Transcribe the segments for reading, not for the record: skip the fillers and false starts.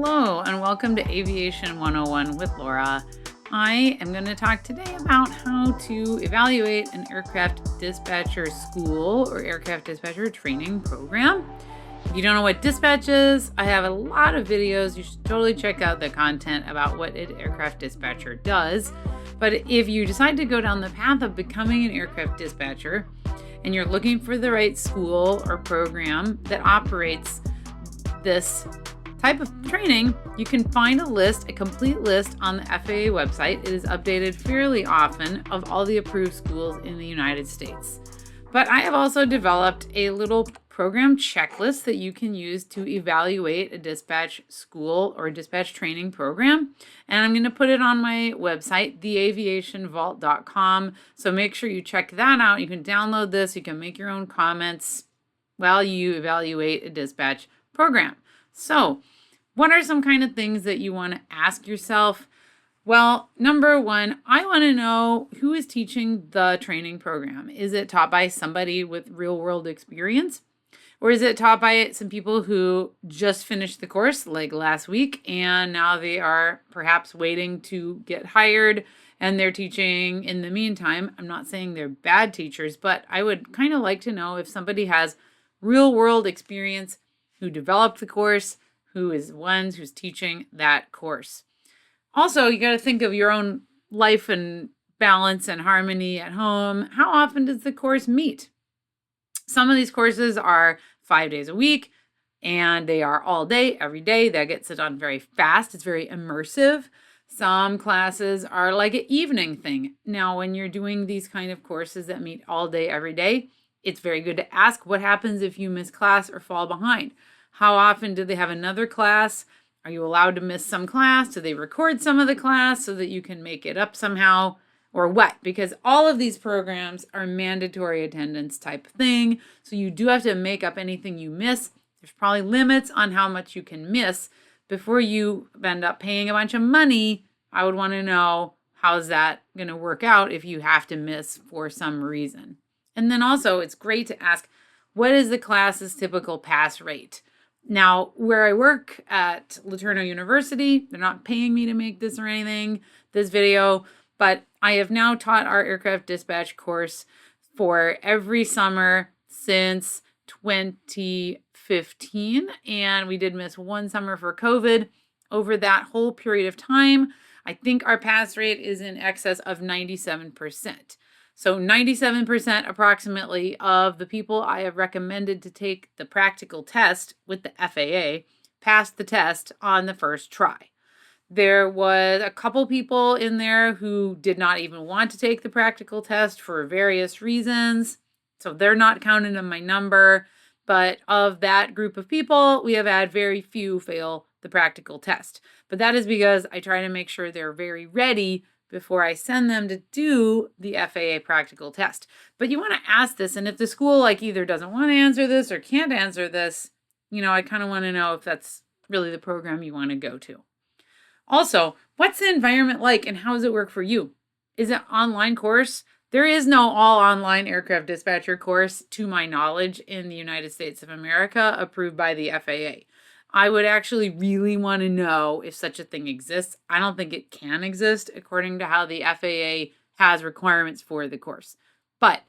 Hello, and welcome to Aviation 101 with Laura. I am going to talk today about how to evaluate an aircraft dispatcher school or aircraft dispatcher training program. If you don't know what dispatch is, I have a lot of videos. You should totally check out the content about what an aircraft dispatcher does. But if you decide to go down the path of becoming an aircraft dispatcher and you're looking for the right school or program that operates this type of training, you can find a complete list on the FAA website. It is updated fairly often of all the approved schools in the United States. But I have also developed a little program checklist that you can use to evaluate a dispatch school or dispatch training program. And I'm going to put it on my website, theaviationvault.com. So make sure you check that out. You can download this. You can make your own comments while you evaluate a dispatch program. So what are some kind of things that you want to ask yourself? Well, number one, I want to know who is teaching the training program. Is it taught by somebody with real world experience? Or is it taught by some people who just finished the course like last week and now they are perhaps waiting to get hired and they're teaching in the meantime? I'm not saying they're bad teachers, but I would kind of like to know if somebody has real world experience who developed the course, who is ones who's teaching that course. Also, you got to think of your own life and balance and harmony at home. How often does the course meet? Some of these courses are 5 days a week and they are all day, every day. That gets it done very fast. It's very immersive. Some classes are like an evening thing. Now, when you're doing these kind of courses that meet all day, every day, it's very good to ask what happens if you miss class or fall behind. How often do they have another class? Are you allowed to miss some class? Do they record some of the class so that you can make it up somehow? Or what? Because all of these programs are mandatory attendance type thing. So you do have to make up anything you miss. There's probably limits on how much you can miss before you end up paying a bunch of money. I would want to know, how's that going to work out if you have to miss for some reason? And then also, it's great to ask, what is the class's typical pass rate? Now, where I work at LeTourneau University, they're not paying me to make this or anything, this video, but I have now taught our aircraft dispatch course for every summer since 2015, and we did miss one summer for COVID. Over that whole period of time, I think our pass rate is in excess of 97%. So 97% approximately of the people I have recommended to take the practical test with the FAA passed the test on the first try. There was a couple people in there who did not even want to take the practical test for various reasons. So they're not counted in my number. But of that group of people, we have had very few fail the practical test. But that is because I try to make sure they're very ready before I send them to do the FAA practical test. But you want to ask this, and if the school either doesn't want to answer this or can't answer this, I kind of want to know if that's really the program you want to go to. Also, what's the environment like and how does it work for you? Is it online course? There is no all online aircraft dispatcher course, to my knowledge, in the United States of America approved by the FAA. I would actually really want to know if such a thing exists. I don't think it can exist according to how the FAA has requirements for the course. But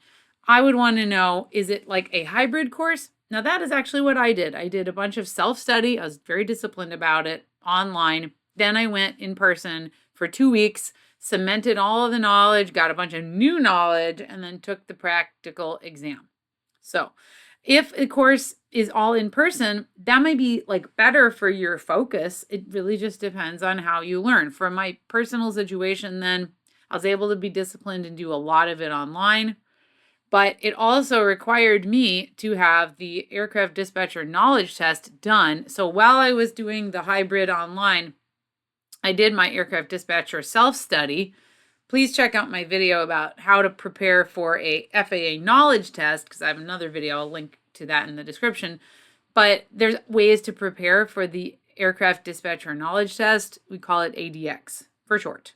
I would want to know, is it like a hybrid course? Now that is actually what I did. I did a bunch of self-study. I was very disciplined about it online. Then I went in person for 2 weeks, cemented all of the knowledge, got a bunch of new knowledge, and then took the practical exam. So if a course is all in person, that might be better for your focus. It really just depends on how you learn. For my personal situation, then I was able to be disciplined and do a lot of it online. But it also required me to have the aircraft dispatcher knowledge test done. So while I was doing the hybrid online, I did my aircraft dispatcher self-study. Please check out my video about how to prepare for a FAA knowledge test, because I have another video. I'll link to that in the description. But there's ways to prepare for the aircraft dispatcher knowledge test. We call it ADX for short.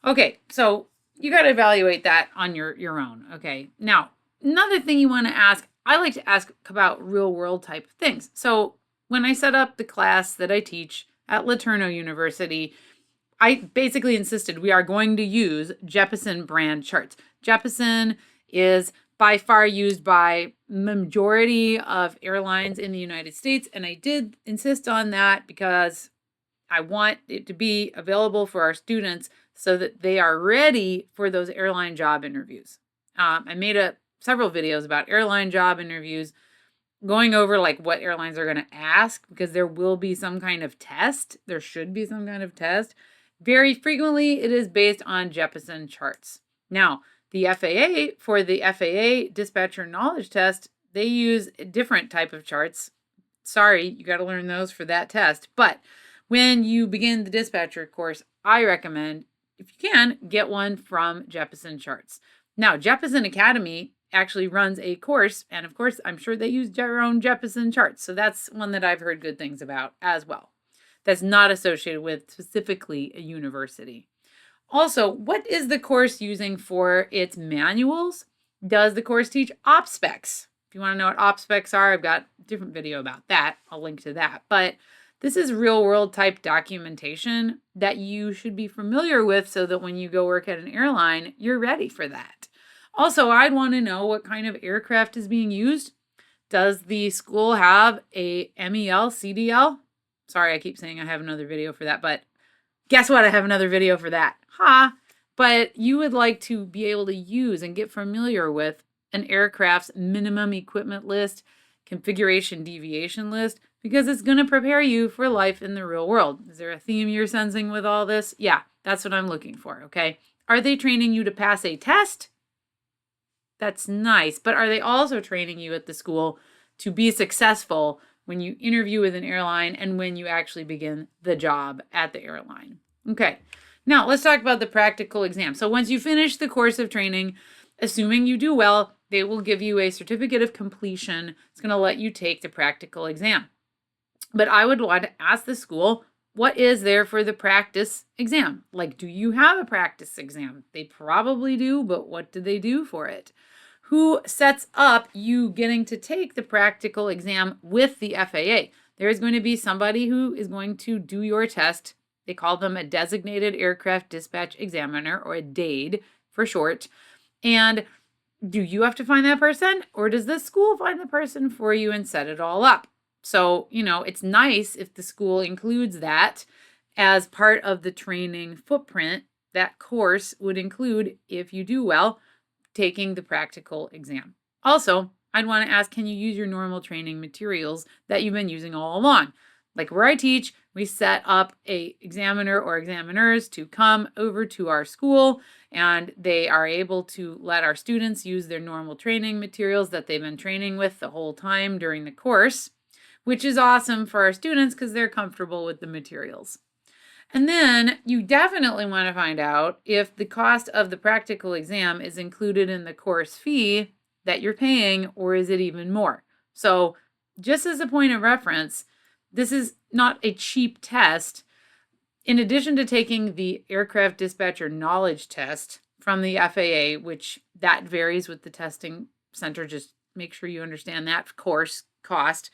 Okay, so you got to evaluate that on your own. Okay, now another thing you want to ask, I like to ask about real world type of things. So when I set up the class that I teach, at LeTourneau University, I basically insisted we are going to use Jeppesen brand charts. Jeppesen is by far used by majority of airlines in the United States, and I did insist on that because I want it to be available for our students so that they are ready for those airline job interviews. I made several videos about airline job interviews, going over like what airlines are going to ask, because there will be some kind of test. There should be some kind of test. Very frequently, it is based on Jeppesen charts. Now, the FAA, for the FAA dispatcher knowledge test, they use a different type of charts. Sorry, you got to learn those for that test. But when you begin the dispatcher course, I recommend, if you can, get one from Jeppesen charts. Now, Jeppesen Academy actually runs a course, and of course, I'm sure they use their own Jeppesen charts. So that's one that I've heard good things about as well. That's not associated with specifically a university. Also, what is the course using for its manuals? Does the course teach op specs? If you want to know what op specs are, I've got a different video about that. I'll link to that. But this is real world type documentation that you should be familiar with so that when you go work at an airline, you're ready for that. Also, I'd want to know what kind of aircraft is being used. Does the school have a MEL, CDL? Sorry, I keep saying I have another video for that, but guess what? I have another video for that. But you would like to be able to use and get familiar with an aircraft's minimum equipment list, configuration deviation list, because it's going to prepare you for life in the real world. Is there a theme you're sensing with all this? Yeah, that's what I'm looking for, okay? Are they training you to pass a test? That's nice, but are they also training you at the school to be successful when you interview with an airline and when you actually begin the job at the airline? Okay, now let's talk about the practical exam. So once you finish the course of training, assuming you do well, they will give you a certificate of completion. It's going to let you take the practical exam. But I would want to ask the school, what is there for the practice exam? Like, do you have a practice exam? They probably do, but what do they do for it? Who sets up you getting to take the practical exam with the FAA? There is going to be somebody who is going to do your test. They call them a designated aircraft dispatch examiner, or a DAID for short. And do you have to find that person, or does the school find the person for you and set it all up? So, it's nice if the school includes that as part of the training footprint. That course would include, if you do well, taking the practical exam. Also, I'd want to ask, can you use your normal training materials that you've been using all along? Like where I teach, we set up a examiner or examiners to come over to our school, and they are able to let our students use their normal training materials that they've been training with the whole time during the course, which is awesome for our students because they're comfortable with the materials. And then you definitely want to find out if the cost of the practical exam is included in the course fee that you're paying, or is it even more? So just as a point of reference, this is not a cheap test. In addition to taking the aircraft dispatcher knowledge test from the FAA, which that varies with the testing center, just make sure you understand that course cost.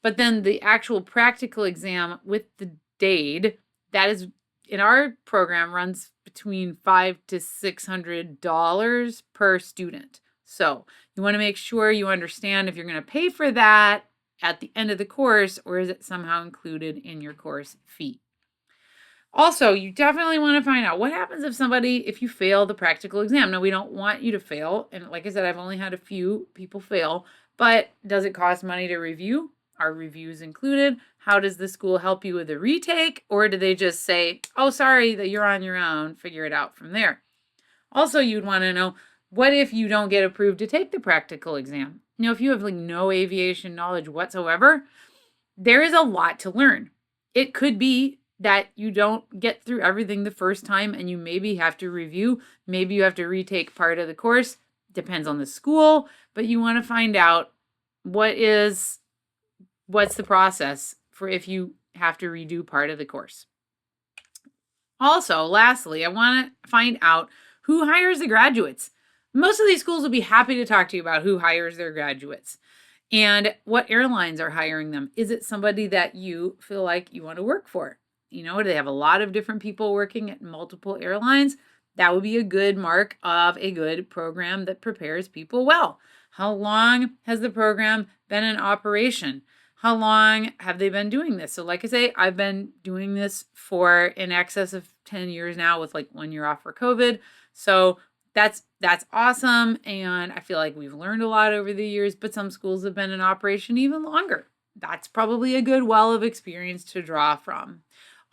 But then the actual practical exam with the DAID, that is, in our program, runs between $500 to $600 per student. So you want to make sure you understand if you're going to pay for that at the end of the course, or is it somehow included in your course fee? Also, you definitely want to find out what happens if you fail the practical exam. Now, we don't want you to fail. And like I said, I've only had a few people fail, but does it cost money to review? Are reviews included? How does the school help you with a retake? Or do they just say, oh, sorry, that you're on your own, figure it out from there? Also, you'd want to know, what if you don't get approved to take the practical exam? If you have no aviation knowledge whatsoever, there is a lot to learn. It could be that you don't get through everything the first time and you maybe have to review. Maybe you have to retake part of the course. Depends on the school, but you want to find out what's the process for if you have to redo part of the course. Also, lastly, I want to find out who hires the graduates. Most of these schools will be happy to talk to you about who hires their graduates and what airlines are hiring them. Is it somebody that you feel like you want to work for? Do they have a lot of different people working at multiple airlines? That would be a good mark of a good program that prepares people well. How long has the program been in operation? How long have they been doing this? So like I say, I've been doing this for in excess of 10 years now with like 1 year off for COVID. So that's awesome. And I feel like we've learned a lot over the years, but some schools have been in operation even longer. That's probably a good well of experience to draw from.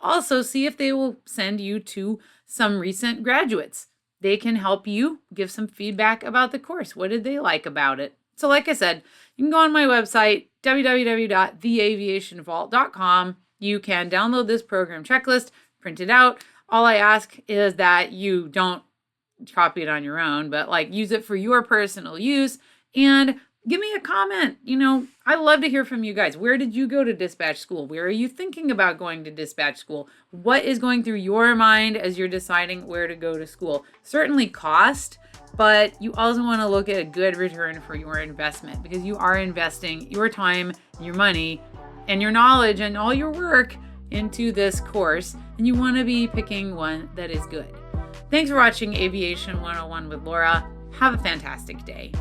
Also, see if they will send you to some recent graduates. They can help you give some feedback about the course. What did they like about it? So like I said, you can go on my website, www.theaviationvault.com. You can download this program checklist, print it out. All I ask is that you don't copy it on your own, but like use it for your personal use and give me a comment. I love to hear from you guys. Where did you go to dispatch school? Where are you thinking about going to dispatch school? What is going through your mind as you're deciding where to go to school? Certainly cost, but you also want to look at a good return for your investment because you are investing your time, your money, and your knowledge and all your work into this course, and you want to be picking one that is good. Thanks for watching Aviation 101 with Laura. Have a fantastic day.